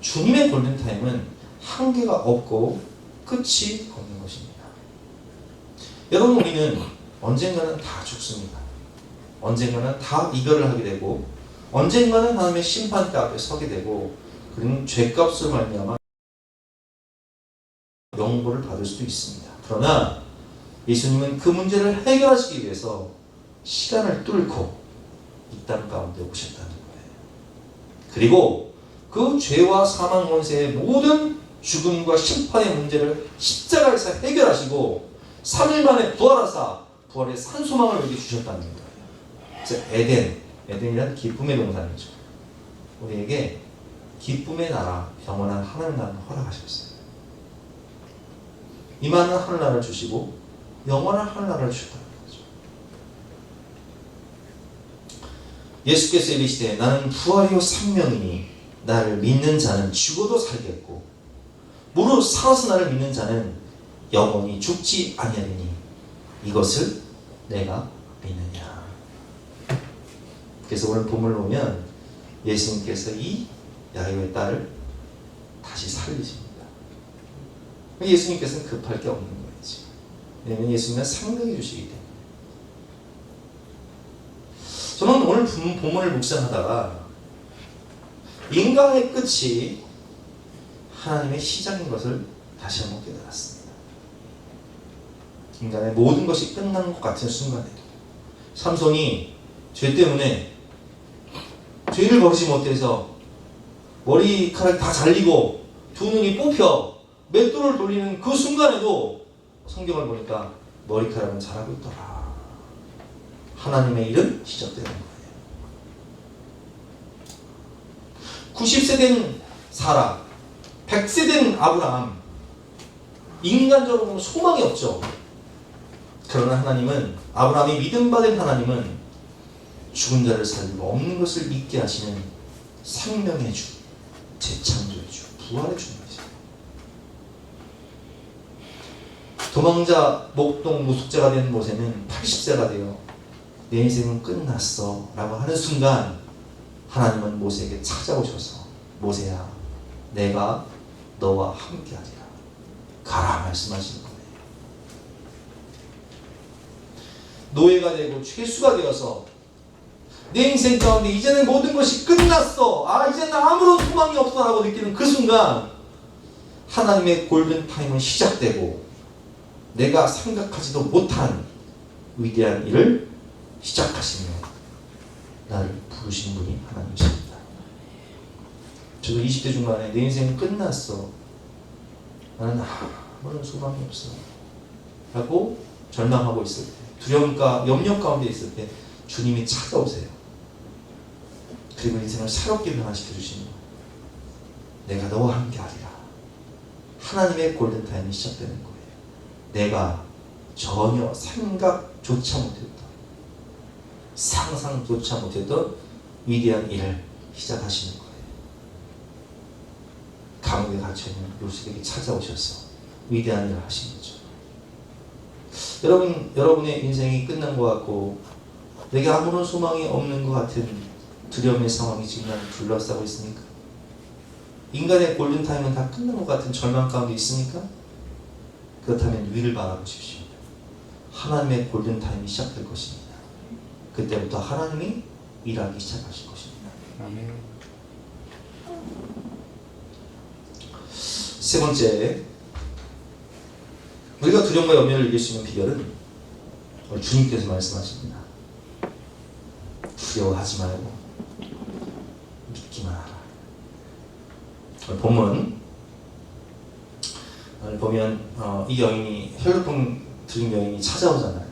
주님의 골든타임은 한계가 없고 끝이 없는 것입니다. 여러분, 우리는 언젠가는 다 죽습니다. 언젠가는 다 이별을 하게 되고 언젠가는 하나님의 심판대 앞에 서게 되고 그리고 죄값으로 말미암아 영보를 받을 수도 있습니다. 그러나 예수님은 그 문제를 해결하시기 위해서 시간을 뚫고 이 땅 가운데 오셨다는 거예요. 그리고 그 죄와 사망 권세의 모든 죽음과 심판의 문제를 십자가에서 해결하시고 3일 만에 부활하사 부활의 산소망을 우리에게 주셨다는 거예요. 그래서 에덴이란 기쁨의 동산이죠. 우리에게 기쁨의 나라, 영원한 하늘 나라를 허락하셨어요. 이만한 하늘나라를 주시고 영원한 하늘나라를 주셨다는 거죠. 예수께서 이르시되 나는 부활이요 생명이니 나를 믿는 자는 죽어도 살겠고 무릇 살아서 나를 믿는 자는 영원히 죽지 아니하리니 이것을 내가 믿느냐. 그래서 오늘 본문을 보면 예수님께서 이 야이로의 딸을 다시 살리십니다. 예수님께서는 급할 게 없는 거지. 왜냐하면 예수님은 생명이 주시기 때문에. 저는 오늘 본문을 묵상하다가 인간의 끝이 하나님의 시작인 것을 다시 한번 깨달았습니다. 인간의 모든 것이 끝난 것 같은 순간에도 삼손이 죄 때문에 죄를 버리지 못해서 머리카락이 다 잘리고 두 눈이 뽑혀 맷돌을 돌리는 그 순간에도 성경을 보니까 머리카락은 자라고 있더라. 하나님의 일은 시작되는 거예요. 90세 된 사라, 100세 된 아브라함, 인간적으로는 소망이 없죠. 그러나 하나님은, 아브라함이 믿음받은 하나님은 죽은 자를 살리고 없는 것을 믿게 하시는 생명의 주, 재창조의 주, 부활의 주님이죠. 도망자, 목동, 무속자가 된 모세는 80세가 되어 내 인생은 끝났어 라고 하는 순간 하나님은 모세에게 찾아오셔서 모세야 내가 너와 함께하리라 가라 말씀하시는 거예요. 노예가 되고 죄수가 되어서 내 인생 가운데 이제는 모든 것이 끝났어, 이제는 아무런 소망이 없어 라고 느끼는 그 순간 하나님의 골든타임은 시작되고 내가 생각하지도 못한 위대한 일을 시작하시며 나를 부르신 분이 하나님이십니다. 저도 20대 중반에 내 인생은 끝났어, 나는 아무런 소망이 없어 라고 절망하고 있을 때, 두려움과 염려 가운데 있을 때 주님이 찾아오세요. 그리고 인생을 새롭게 변화시켜 주시는 거예요. 내가 너와 함께하리라. 하나님의 골든타임이 시작되는 거예요. 내가 전혀 생각조차 못했던, 상상조차 못했던 위대한 일을 시작하시는 거예요. 감옥에 갇혀있는 요셉에게 찾아오셔서 위대한 일을 하신 거죠. 여러분의 인생이 끝난 것 같고 내게 아무런 소망이 없는 것 같은 두려움의 상황이 지금 나를 둘러싸고 있습니까? 인간의 골든타임은 다 끝난 것 같은 절망 가운데 있습니까? 그렇다면 위를 바라보십시오. 하나님의 골든타임이 시작될 것입니다. 그때부터 하나님이 일하기 시작하실 것입니다. 아멘. 세 번째, 우리가 두려움과 염려를 이길 수 있는 비결은 우리 주님께서 말씀하십니다. 두려워하지 말고 믿기만 하라. 오늘 본문 보면 이 여인이 혈루병 들린 여인이 찾아오잖아요.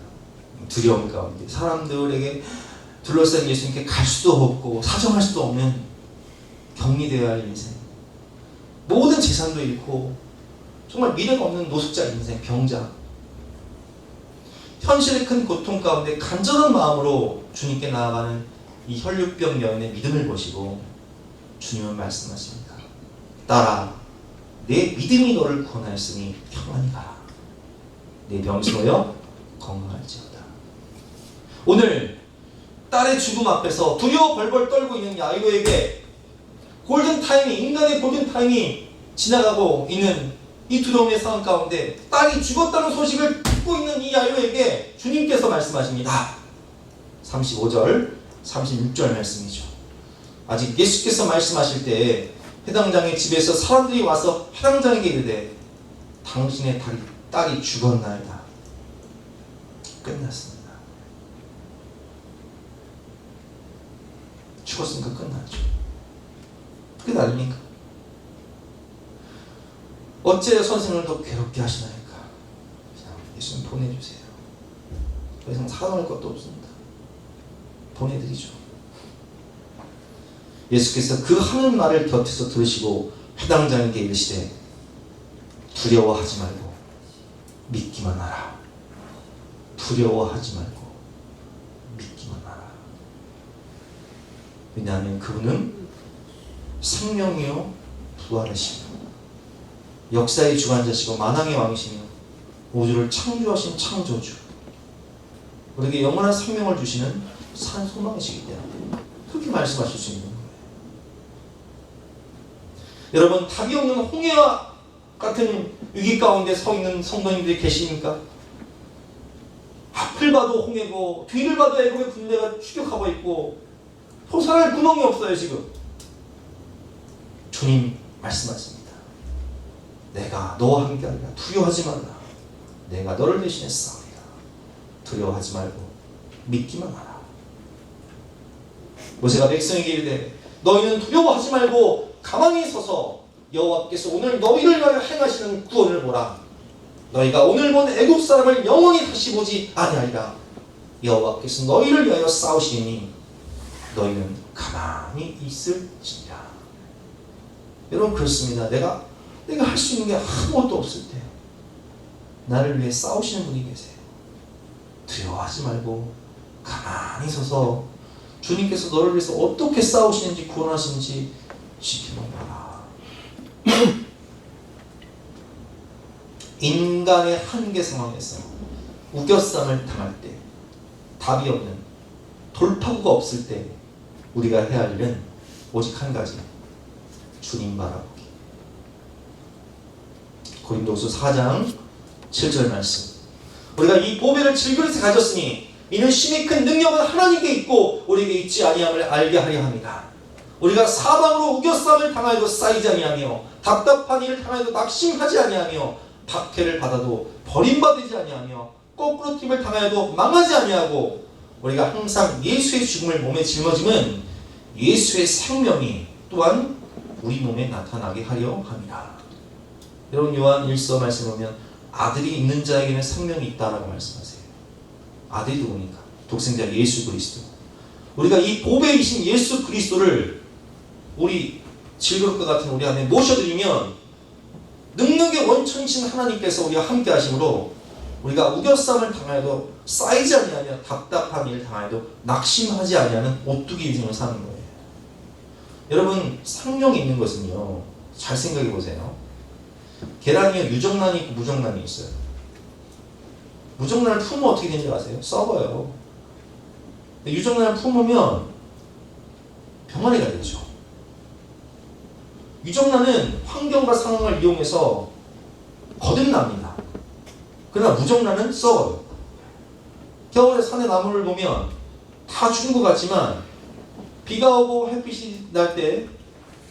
두려움 가운데 사람들에게 둘러싼 예수님께 갈 수도 없고 사정할 수도 없는 격리되어야 할 인생, 모든 재산도 잃고 정말 미래가 없는 노숙자 인생, 병자, 현실의 큰 고통 가운데 간절한 마음으로 주님께 나아가는 이 혈루병 여인의 믿음을 보시고 주님은 말씀하십니다. 딸아, 내 믿음이 너를 구원하였으니 평안히 가라. 내 병이 놓여 건강할지어다. 오늘 딸의 죽음 앞에서 두려워 벌벌 떨고 있는 야이로에게 골든타임이, 인간의 골든타임이 지나가고 있는 이 두려움의 상황 가운데 딸이 죽었다는 소식을 듣고 있는 이 야이로에게 주님께서 말씀하십니다. 35절, 36절 말씀이죠. 아직 예수께서 말씀하실 때 회당장의 집에서 사람들이 와서 회당장에게 이르되 당신의 딸이 죽었나이다. 끝났습니다. 죽었으니까 끝났죠. 끝 아닙니까? 어째 선생을 더 괴롭게 하시나이까? 그냥 예수님 보내주세요. 더 이상 사랑할 것도 없습니다. 보내드리죠. 예수께서 그 하는 말을 곁에서 들으시고 회당장에게 이르시되 두려워하지 말고 믿기만 하라. 두려워하지 말고 믿기만 하라. 왜냐하면 그분은 생명이요 부활하시고 역사의 주관자시고 만왕의 왕이시며 우주를 창조하신 창조주, 우리에게 영원한 생명을 주시는 산 소망이시기 때문에 그렇게 말씀하실 수 있는 거예요. 여러분, 답이 없는 홍해와 같은 위기 가운데 서 있는 성도님들이 계십니까? 앞을 봐도 홍해고 뒤를 봐도 애국의 군대가 추격하고 있고 포살할 구멍이 없어요. 지금 주님 말씀하십니다. 내가 너와 함께하리라. 두려워하지 말라. 내가 너를 대신해 싸우리라. 두려워하지 말고 믿기만 하라. 모세가 백성에게 이르되 너희는 두려워하지 말고 가만히 서서 여호와께서 오늘 너희를 위하여 행하시는 구원을 보라. 너희가 오늘 본 애굽 사람을 영원히 다시 보지 아니하리라. 여호와께서 너희를 위하여 싸우시니 너희는 가만히 있을지니라. 여러분, 그렇습니다. 내가 할 수 있는 게 아무것도 없을 때 나를 위해 싸우시는 분이 계세요. 두려워하지 말고 가만히 서서 주님께서 너를 위해서 어떻게 싸우시는지 구원하시는지 지켜보라. 인간의 한계 상황에서 우겨쌈을 당할 때, 답이 없는, 돌파구가 없을 때 우리가 해야 할 일은 오직 한 가지, 주님 바라보기. 고린도후서 4장 7절 말씀. 우리가 이 보배를 질그릇에 가졌으니 이는 심히 큰 능력은 하나님께 있고 우리에게 있지 아니함을 알게 하려 합니다. 우리가 사방으로 우겨쌈을 당하여도 쌓이지 아니하며 답답한 일을 당하여도 낙심하지 아니하며 박해를 받아도 버림받지 아니하며 거꾸로 팀을 당하여도 망하지 아니하고 우리가 항상 예수의 죽음을 몸에 짊어지면 예수의 생명이 또한 우리 몸에 나타나게 하려 합니다. 여러분, 요한 1서 말씀 보면 아들이 있는 자에게는 생명이 있다라고 말씀하세요. 아들이 누구니까? 독생자 예수 그리스도. 우리가 이 보배이신 예수 그리스도를 우리 질그릇과 같은 우리 안에 모셔드리면 능력의 원천이신 하나님께서 우리와 함께 하심으로 우리가 우겨쌈을 당하여도 쌓이지 아니하며 답답한 일을 당하여도 낙심하지 아니하는 오뚜기 인생을 사는 거예요. 여러분, 생명이 있는 것은요, 잘 생각해 보세요. 계란이요, 유정란이 있고 무정란이 있어요. 무정란을 품으면 어떻게 되는지 아세요? 썩어요. 유정란을 품으면 병아리가 되죠. 유정란은 환경과 상황을 이용해서 거듭납니다. 그러나 무정란은 썩어요. 겨울에 산의 나무를 보면 다 죽은 것 같지만 비가 오고 햇빛이 날 때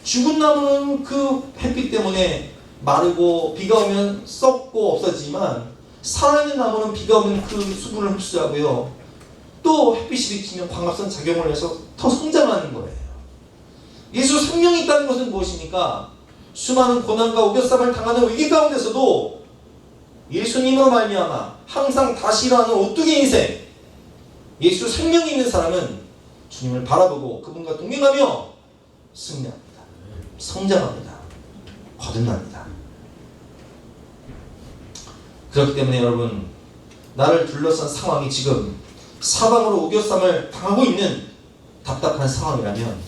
죽은 나무는 그 햇빛 때문에 마르고 비가 오면 썩고 없어지지만 살아있는 나무는 비가 오면 그 수분을 흡수하고요. 또 햇빛이 비치면 광합성 작용을 해서 더 성장하는 거예요. 예수 생명이 있다는 것은 무엇입니까? 수많은 고난과 우겨쌈을 당하는 위기 가운데서도 예수님으로 말미암아 항상 다시 일어나는 오뚜기 인생, 예수 생명이 있는 사람은 주님을 바라보고 그분과 동행하며 승리합니다. 성장합니다. 거듭납니다. 그렇기 때문에 여러분, 나를 둘러싼 상황이 지금 사방으로 우겨쌈을 당하고 있는 답답한 상황이라면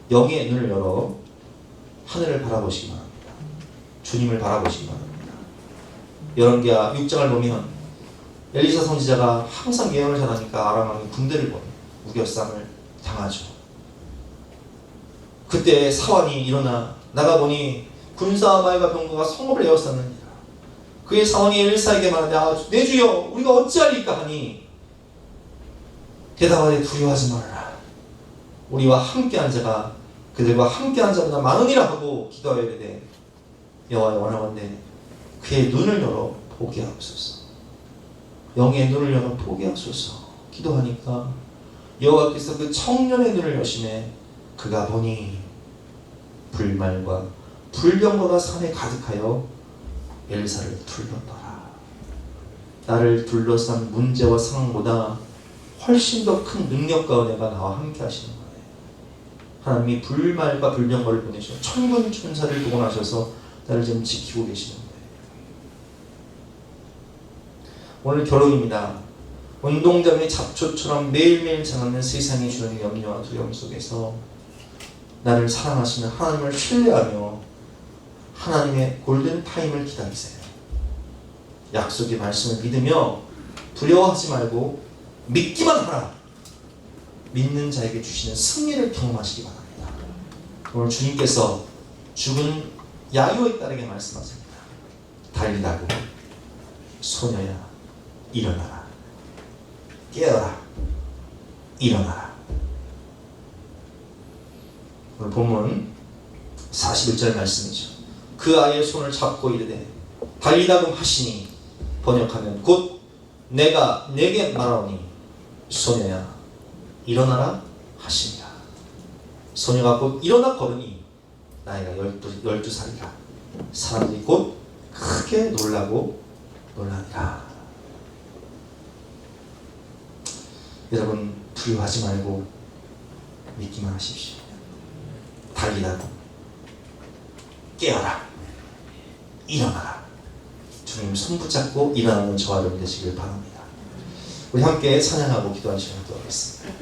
영의 눈을 열어 하늘을 바라보시기 바랍니다. 주님을 바라보시기 바랍니다. 열왕기하 6장을 보면 엘리사 선지자가 항상 예언을 잘하니까 아람 왕이 군대를 보내 우겨쌈을 당하죠. 그때 사환이 일어나 나가보니 군사마이가 병거가 성읍을 에워쌌느니라. 그의 사환이 엘리사에게 말하되 내 주여 우리가 어찌하리까 하니 대답하되 두려워하지 말아라. 우리와 함께한 자가 그들과 함께한 자보다 많으니라 하고 기도하여 이르되 여호와여 원하건대 그의 눈을 열어 보게 하옵소서. 영의 눈을 열어 보게 하옵소서. 기도하니까 여호와께서 그 청년의 눈을 여시매 그가 보니 불말과 불병거가 산에 가득하여 엘리사를 둘렀더라. 나를 둘러싼 문제와 상황보다 훨씬 더 큰 능력과 은혜가 나와 함께 하시는 거예요. 하나님이 불말과 불병거를 보내셔 천군 천사를 동원하셔서 나를 지금 지키고 계시는 거예요. 오늘 결론입니다. 운동장의 잡초처럼 매일매일 자라는 세상이 주는 염려와 두려움 속에서 나를 사랑하시는 하나님을 신뢰하며 하나님의 골든타임을 기다리세요. 약속의 말씀을 믿으며 두려워하지 말고 믿기만 하라. 믿는 자에게 주시는 승리를 경험하시기 바랍니다. 오늘 주님께서 죽은 야요의 딸에게 말씀하십니다. 달리라고 소녀야 일어나라. 깨어라. 일어나라. 오늘 본문 41절 말씀이죠. 그 아이의 손을 잡고 이르되 달리라고 하시니 번역하면 곧 내가 내게 말하오니 소녀야 일어나라 하시니라. 소녀가 곧 일어나 걸으니 나이가 12살이라. 사람들이 곧 크게 놀라고 놀라니라. 여러분 두려워하지 말고 믿기만 하십시오. 달리라고 깨어라. 일어나라. 주님 손 붙잡고 일어나는 저와 여러분 되시길 바랍니다. 우리 함께 찬양하고 기도하는 시간 갖도록 하겠습니다.